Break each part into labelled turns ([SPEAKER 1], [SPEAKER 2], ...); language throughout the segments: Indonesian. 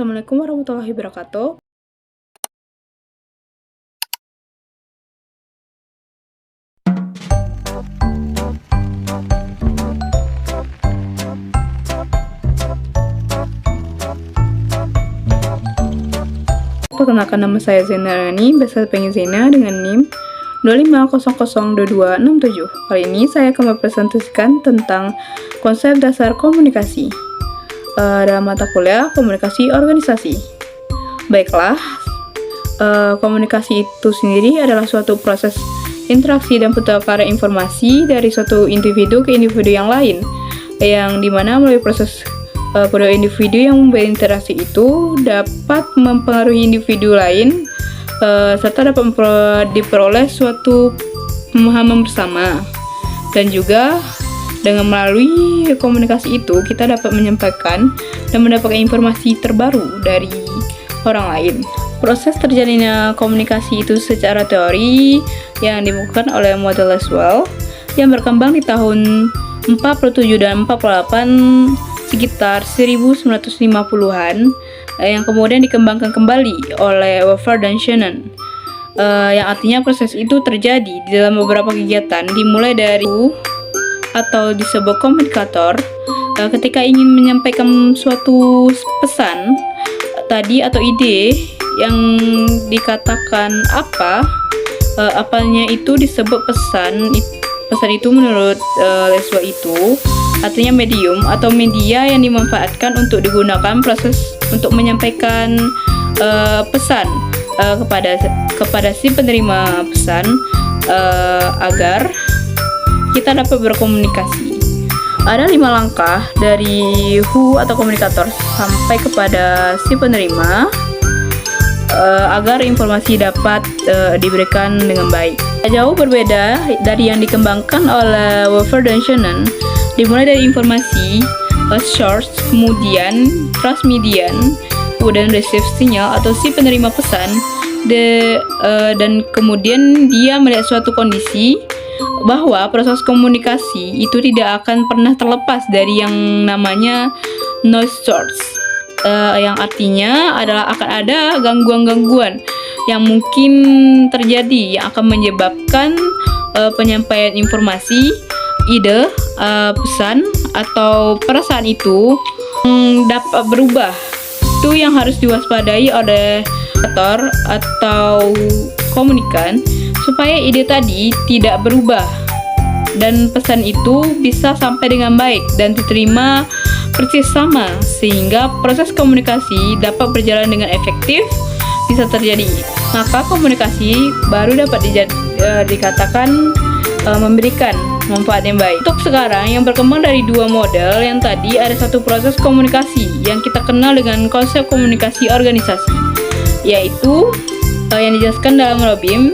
[SPEAKER 1] Assalamualaikum warahmatullahi wabarakatuh. Perkenalkan, nama saya Zena Rani, biasa dipanggil Zena dengan NIM 25002267. Kali ini saya akan mempresentasikan tentang konsep dasar komunikasi dalam mata kuliah komunikasi organisasi. Baiklah, komunikasi itu sendiri adalah suatu proses interaksi dan pertukaran informasi dari suatu individu ke individu yang lain, yang dimana melalui proses kedua individu yang berinteraksi itu dapat mempengaruhi individu lain, serta dapat diperoleh suatu pemahaman bersama. Dan juga dengan melalui komunikasi itu kita dapat menyampaikan dan mendapatkan informasi terbaru dari orang lain. Proses terjalinnya komunikasi itu secara teori yang dibukukan oleh model Laswell yang berkembang di tahun 47 dan 48 sekitar 1950-an, yang kemudian dikembangkan kembali oleh Weaver dan Shannon, yang artinya proses itu terjadi di dalam beberapa kegiatan, dimulai dari atau disebut komunikator ketika ingin menyampaikan suatu pesan tadi atau ide yang dikatakan apanya itu disebut pesan. Pesan itu menurut Laswell itu artinya medium atau media yang dimanfaatkan untuk digunakan proses untuk menyampaikan pesan kepada si penerima pesan agar kita dapat berkomunikasi. Ada 5 langkah dari who atau komunikator sampai kepada si penerima agar informasi dapat diberikan dengan baik. Jauh berbeda dari yang dikembangkan oleh Weaver dan Shannon, dimulai dari informasi source, kemudian transmedian, kemudian receive sinyal atau si penerima pesan, dan kemudian dia melihat suatu kondisi bahwa proses komunikasi itu tidak akan pernah terlepas dari yang namanya noise source, yang artinya adalah akan ada gangguan-gangguan yang mungkin terjadi yang akan menyebabkan penyampaian informasi, ide, pesan atau perasaan itu dapat berubah. Itu yang harus diwaspadai oleh komunikator atau komunikan supaya ide tadi tidak berubah dan pesan itu bisa sampai dengan baik dan diterima persis sama, sehingga proses komunikasi dapat berjalan dengan efektif bisa terjadi. Maka komunikasi baru dapat dikatakan memberikan manfaat yang baik. Untuk sekarang yang berkembang dari 2 model yang tadi, ada satu proses komunikasi yang kita kenal dengan konsep komunikasi organisasi, yaitu yang dijelaskan dalam Robin,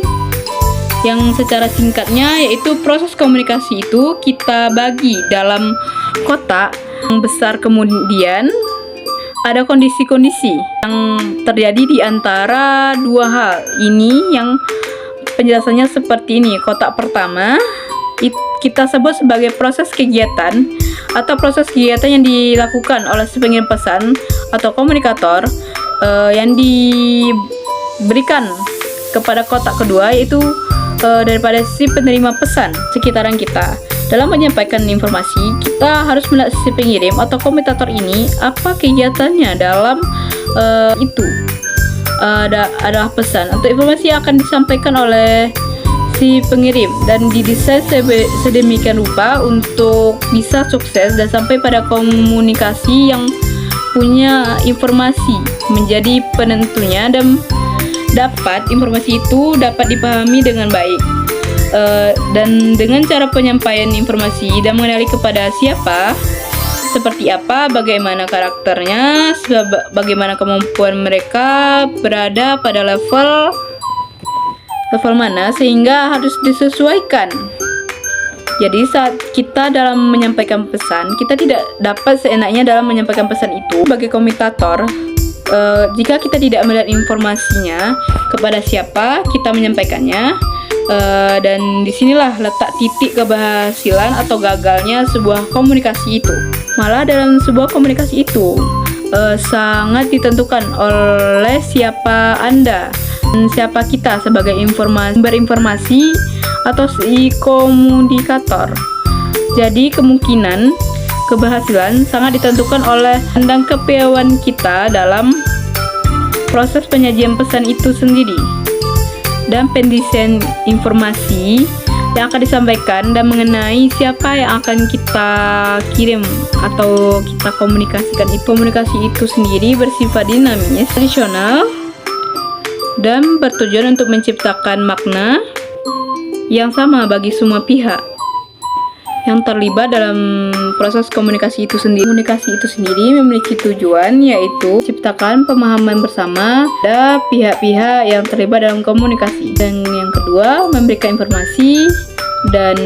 [SPEAKER 1] yang secara singkatnya yaitu proses komunikasi itu kita bagi dalam kotak yang besar, kemudian ada kondisi-kondisi yang terjadi di antara 2 hal ini yang penjelasannya seperti ini. Kotak pertama kita sebut sebagai proses kegiatan atau proses kegiatan yang dilakukan oleh si pengirim pesan atau komunikator, yang diberikan kepada kotak kedua yaitu daripada si penerima pesan sekitaran kita. Dalam menyampaikan informasi, kita harus melihat si pengirim atau komutator ini apa kegiatannya dalam itu. Adalah pesan atau informasi yang akan disampaikan oleh si pengirim dan didesain sedemikian rupa untuk bisa sukses dan sampai pada komunikasi yang punya informasi menjadi penentunya dan informasi itu dapat dipahami dengan baik. Dan dengan cara penyampaian informasi dan mengenali kepada siapa, seperti apa, bagaimana karakternya, bagaimana kemampuan mereka berada pada level mana, sehingga harus disesuaikan. Jadi saat kita dalam menyampaikan pesan, kita tidak dapat seenaknya dalam menyampaikan pesan itu sebagai komutator. Jika kita tidak melihat informasinya kepada siapa kita menyampaikannya, dan disinilah letak titik keberhasilan atau gagalnya sebuah komunikasi itu. Malah dalam sebuah komunikasi itu sangat ditentukan oleh siapa Anda, siapa kita sebagai berinformasi atau si komunikator. Jadi kemungkinan keberhasilan sangat ditentukan oleh tentang kepiawaian kita dalam proses penyajian pesan itu sendiri dan pendesain informasi yang akan disampaikan dan mengenai siapa yang akan kita kirim atau kita komunikasikan. Komunikasi itu sendiri bersifat dinamis, tradisional, dan bertujuan untuk menciptakan makna yang sama bagi semua pihak yang terlibat dalam proses komunikasi itu sendiri. Komunikasi itu sendiri memiliki tujuan, yaitu menciptakan pemahaman bersama pada pihak-pihak yang terlibat dalam komunikasi. Dan yang kedua, memberikan informasi dan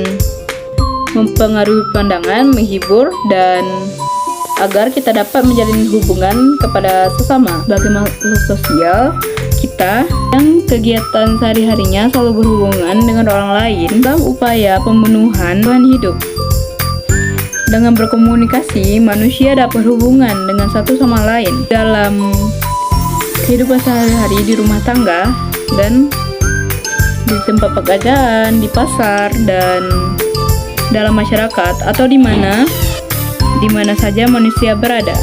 [SPEAKER 1] mempengaruhi pandangan, menghibur, dan agar kita dapat menjalin hubungan kepada sesama. Sebagai makhluk sosial, kita yang kegiatan sehari-harinya selalu berhubungan dengan orang lain dalam upaya pemenuhan kebutuhan hidup. Dengan berkomunikasi, manusia dapat berhubungan dengan satu sama lain dalam kehidupan sehari-hari di rumah tangga dan di tempat pekerjaan, di pasar, dan dalam masyarakat atau di mana saja manusia berada.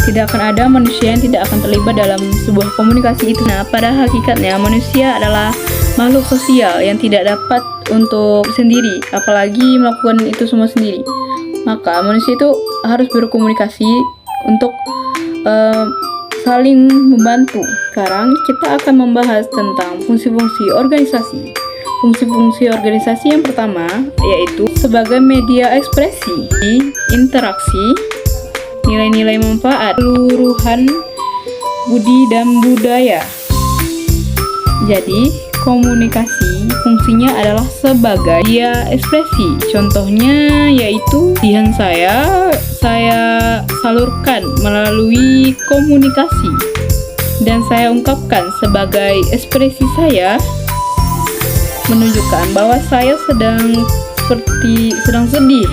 [SPEAKER 1] Tidak akan ada manusia yang tidak akan terlibat dalam sebuah komunikasi itu. Nah, pada hakikatnya manusia adalah makhluk sosial yang tidak dapat untuk sendiri, apalagi melakukan itu semua sendiri. Maka manusia itu harus berkomunikasi untuk saling membantu. Sekarang kita akan membahas tentang fungsi-fungsi organisasi. Fungsi-fungsi organisasi yang pertama yaitu sebagai media ekspresi, interaksi, nilai-nilai manfaat, peluruhan budi dan budaya. Jadi, komunikasi fungsinya adalah sebagai media ekspresi. Contohnya yaitu pilihan saya salurkan melalui komunikasi dan saya ungkapkan sebagai ekspresi saya, menunjukkan bahwa saya sedang sedih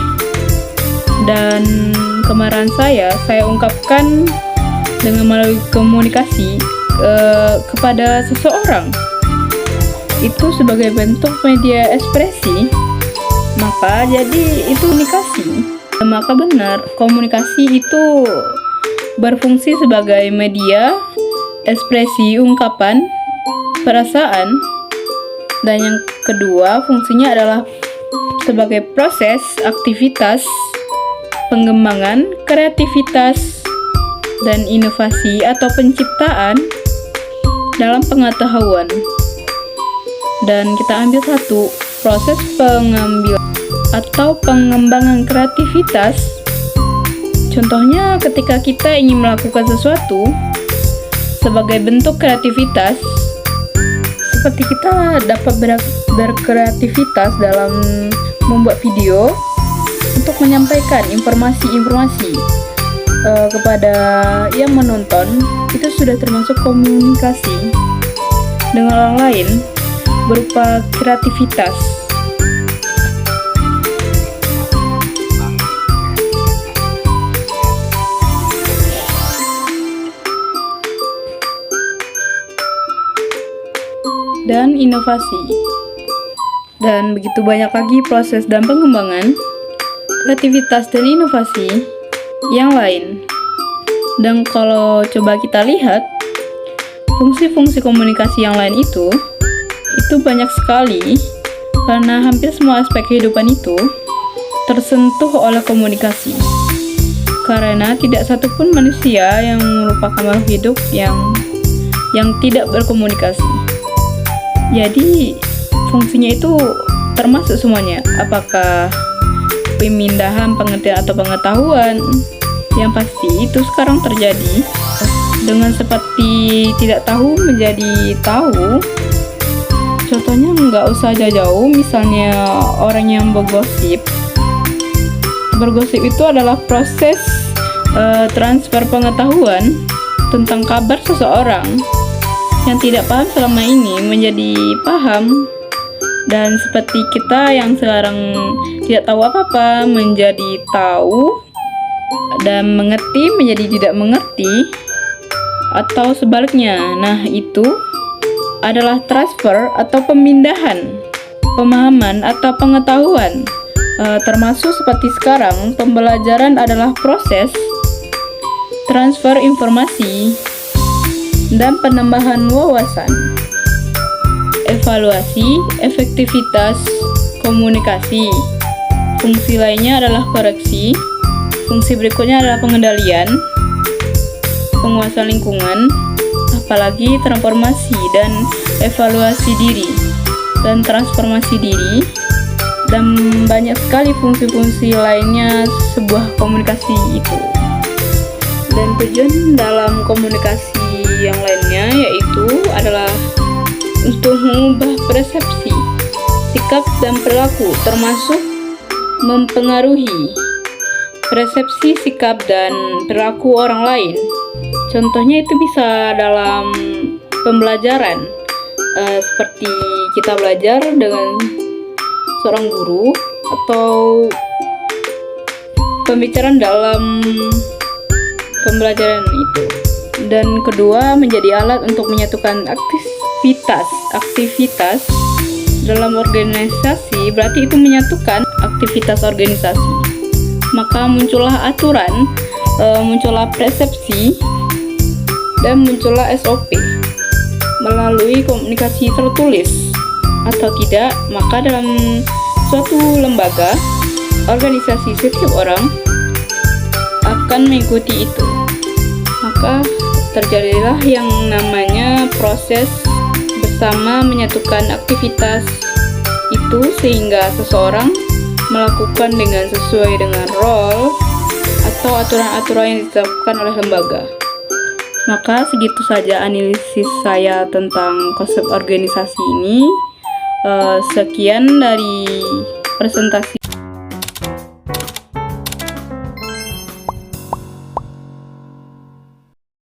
[SPEAKER 1] dan kemarahan saya ungkapkan dengan melalui komunikasi kepada seseorang. Itu sebagai bentuk media ekspresi, maka jadi itu komunikasi. Maka benar, komunikasi itu berfungsi sebagai media ekspresi ungkapan perasaan. Dan yang kedua, fungsinya adalah sebagai proses aktivitas pengembangan kreativitas dan inovasi atau penciptaan dalam pengetahuan. Dan kita ambil satu, proses pengambilan atau pengembangan kreativitas. Contohnya ketika kita ingin melakukan sesuatu sebagai bentuk kreativitas, seperti kita dapat berkreativitas dalam membuat video untuk menyampaikan informasi-informasi kepada yang menonton, itu sudah termasuk komunikasi dengan orang lain berupa kreativitas. Dan inovasi. Dan begitu banyak lagi proses dan pengembangan kreativitas dan inovasi yang lain. Dan kalau coba kita lihat fungsi-fungsi komunikasi yang lain itu banyak sekali, karena hampir semua aspek kehidupan itu tersentuh oleh komunikasi. Karena tidak satupun manusia yang merupakan makhluk hidup yang tidak berkomunikasi. Jadi fungsinya itu termasuk semuanya, apakah pemindahan pengertian atau pengetahuan. Yang pasti itu sekarang terjadi dengan seperti tidak tahu menjadi tahu. Contohnya nggak usah jauh-jauh, misalnya orang yang bergosip. Bergosip itu adalah proses transfer pengetahuan tentang kabar seseorang yang tidak paham selama ini menjadi paham. Dan seperti kita yang sekarang tidak tahu apa-apa menjadi tahu, dan mengerti menjadi tidak mengerti, atau sebaliknya. Nah, itu adalah transfer atau pemindahan pemahaman atau pengetahuan. Termasuk seperti sekarang, pembelajaran adalah proses transfer informasi dan penambahan wawasan. Evaluasi, efektivitas komunikasi. Fungsi lainnya adalah koreksi. Fungsi berikutnya adalah pengendalian, penguasaan lingkungan, apalagi transformasi dan evaluasi diri, dan transformasi diri, dan banyak sekali fungsi-fungsi lainnya sebuah komunikasi itu. Dan tujuan dalam komunikasi yang lainnya yaitu adalah untuk mengubah persepsi, sikap, dan perilaku, termasuk mempengaruhi persepsi, sikap, dan perilaku orang lain. Contohnya itu bisa dalam pembelajaran, seperti kita belajar dengan seorang guru atau pembicaraan dalam pembelajaran itu. Dan kedua, menjadi alat untuk menyatukan aktivitas dalam organisasi, berarti itu menyatukan aktivitas organisasi. Maka muncullah aturan, muncullah persepsi, dan muncullah SOP melalui komunikasi tertulis atau tidak. Maka dalam suatu lembaga, organisasi, setiap orang akan mengikuti itu. Maka terjadilah yang namanya proses bersama menyatukan aktivitas itu, sehingga seseorang melakukan dengan sesuai dengan role atau aturan-aturan yang ditetapkan oleh lembaga. Maka segitu saja analisis saya tentang konsep organisasi ini. Sekian dari presentasi.